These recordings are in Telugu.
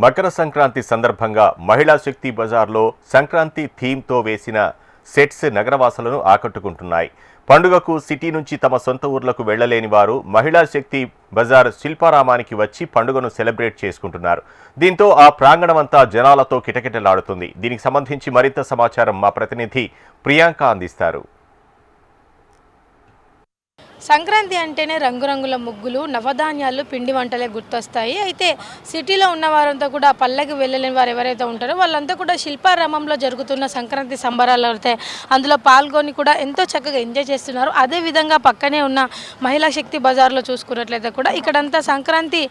మకర సంక్రాంతి సందర్భంగా మహిళా శక్తి బజార్లో సంక్రాంతి థీమ్తో వేసిన సెట్స్ నగరవాసులను ఆకట్టుకుంటున్నాయి. పండుగకు సిటీ నుంచి తమ సొంత ఊర్లకు వెళ్లలేని వారు మహిళా శక్తి బజార్ శిల్పారామానికి వచ్చి పండుగను సెలబ్రేట్ చేసుకుంటున్నారు. దీంతో ఆ ప్రాంగణమంతా జనాలతో కిటకిటలాడుతుంది. దీనికి సంబంధించి మరింత సమాచారం మా ప్రతినిధి ప్రియాంక అందిస్తారు. సంక్రాంతి అంటేనే రంగురంగుల ముగ్గులు, నవధాన్యాలు, పిండి వంటలే గుర్తొస్తాయి. అయితే సిటీలో ఉన్న వారంతా కూడా పల్లెకి వెళ్ళలేని వారు ఎవరైతే ఉంటారో వాళ్ళంతా కూడా శిల్పారామంలో జరుగుతున్న సంక్రాంతి సంబరాలు అయితే అందులో పాల్గొని కూడా ఎంతో చక్కగా ఎంజాయ్ చేస్తున్నారు. అదేవిధంగా పక్కనే ఉన్న మహిళా శక్తి బజార్లో చూసుకున్నట్లయితే కూడా ఇక్కడంతా సంక్రాంతి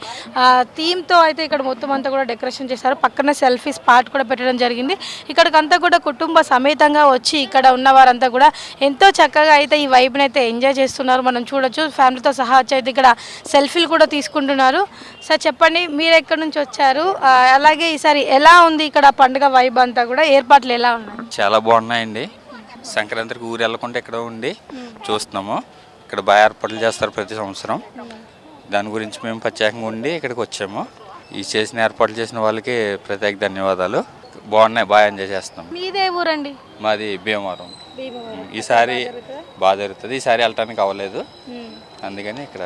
థీమ్తో అయితే ఇక్కడ మొత్తం అంతా కూడా డెకరేషన్ చేశారు. పక్కన సెల్ఫీ స్పాట్ కూడా పెట్టడం జరిగింది. ఇక్కడికంతా కూడా కుటుంబ సమేతంగా వచ్చి ఇక్కడ ఉన్న వారంతా కూడా ఎంతో చక్కగా అయితే ఈ వైబ్ని అయితే ఎంజాయ్ చేస్తున్నారు. మనం చూడొచ్చు, ఫ్యామిలీతో సహా వచ్చి అయితే ఇక్కడ సెల్ఫీలు కూడా తీసుకుంటున్నారు. సార్ చెప్పండి, మీరు ఎక్కడి నుంచి వచ్చారు, అలాగే ఈసారి ఎలా ఉంది ఇక్కడ పండుగ వైబ్ అంతా కూడా, ఏర్పాట్లు ఎలా ఉన్నాయి? చాలా బాగున్నాయండి. సంక్రాంతికి ఊరు వెళ్ళకుండా ఇక్కడ ఉండి చూస్తున్నాము. ఇక్కడ బాగా ఏర్పాట్లు చేస్తారు ప్రతి సంవత్సరం. దాని గురించి మేము ప్రత్యేకంగా ఉండి ఇక్కడికి వచ్చాము. ఈ చేసిన ఏర్పాట్లు చేసిన వాళ్ళకి ప్రత్యేక ధన్యవాదాలు. బాగున్నాయి, బాగా ఎంజాయ్ చేస్తున్నాం. మీదే ఊరండి? మాది భీమవరం. ఈసారి బాగా జరుగుతుంది. ఈసారి వెళ్ళటానికి అవ్వలేదు, అందుకని ఇక్కడ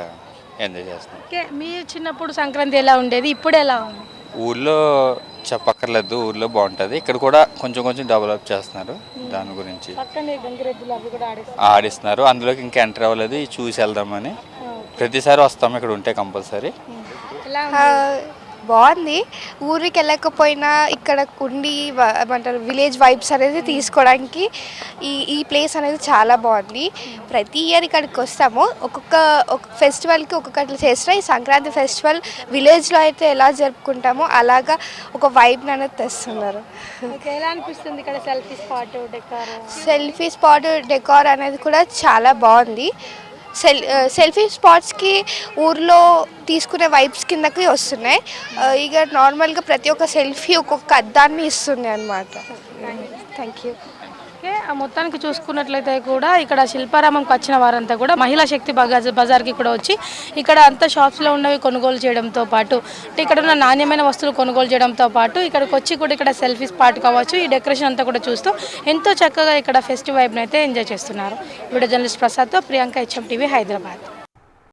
ఎంజాయ్ చేస్తున్నాం. మీరు చిన్నప్పుడు సంక్రాంతి ఎలా ఉండేది, ఇప్పుడు ఎలా ఉంది? ఊళ్ళో చెప్పక్కర్లేదు, ఊళ్ళో బాగుంటుంది. ఇక్కడ కూడా కొంచెం కొంచెం డెవలప్ చేస్తున్నారు. దాని గురించి ఆడిస్తున్నారు. అందులోకి ఇంకా ఎంటర్ అవ్వలేదు, చూసి వెళ్దామని. ప్రతిసారి వస్తాము, ఇక్కడ ఉంటే కంపల్సరీ. బాగుంది. ఊరికి వెళ్ళకపోయినా ఇక్కడ ఉండి ఏమంటారు విలేజ్ వైబ్స్ అనేది తీసుకోవడానికి ఈ ప్లేస్ అనేది చాలా బాగుంది. ప్రతి ఇయర్ ఇక్కడికి వస్తాము. ఒక్కొక్క ఫెస్టివల్కి ఒక్కొక్కటి చేస్తాం. ఈ సంక్రాంతి ఫెస్టివల్ విలేజ్లో అయితే ఎలా జరుపుకుంటామో అలాగా ఒక వైబ్ని అనేది తెస్తున్నారు. ఎలా అనిపిస్తుంది ఇక్కడ సెల్ఫీ స్పాట్ డెకార్ అనేది కూడా చాలా బాగుంది. సెల్ఫీ స్పాట్స్కి ఊర్లో తీసుకునే వైబ్స్ కిందకి వస్తున్నాయి. ఇక నార్మల్గా ప్రతి ఒక్క సెల్ఫీ ఒక్కొక్క అద్దాన్ని ఇస్తున్నాయి అన్నమాట. Thank you. మొత్తానికి చూసుకున్నట్లయితే కూడా ఇక్కడ శిల్పారామంకి వచ్చిన వారంతా కూడా మహిళా శక్తి బజార్కి కూడా వచ్చి ఇక్కడ అంతా షాప్స్లో ఉన్నవి కొనుగోలు చేయడంతో పాటు ఇక్కడ ఉన్న నాణ్యమైన వస్తువులు కొనుగోలు చేయడంతో పాటు ఇక్కడికి వచ్చి కూడా ఇక్కడ సెల్ఫీ స్పాట్ కావచ్చు, ఈ డెకరేషన్ అంతా కూడా చూస్తూ ఎంతో చక్కగా ఇక్కడ ఫెస్టివ్ వైబ్ని అయితే ఎంజాయ్ చేస్తున్నారు. వీడియో జర్నలిస్ట్ ప్రసాద్తో ప్రియాంక, HM TV, హైదరాబాద్.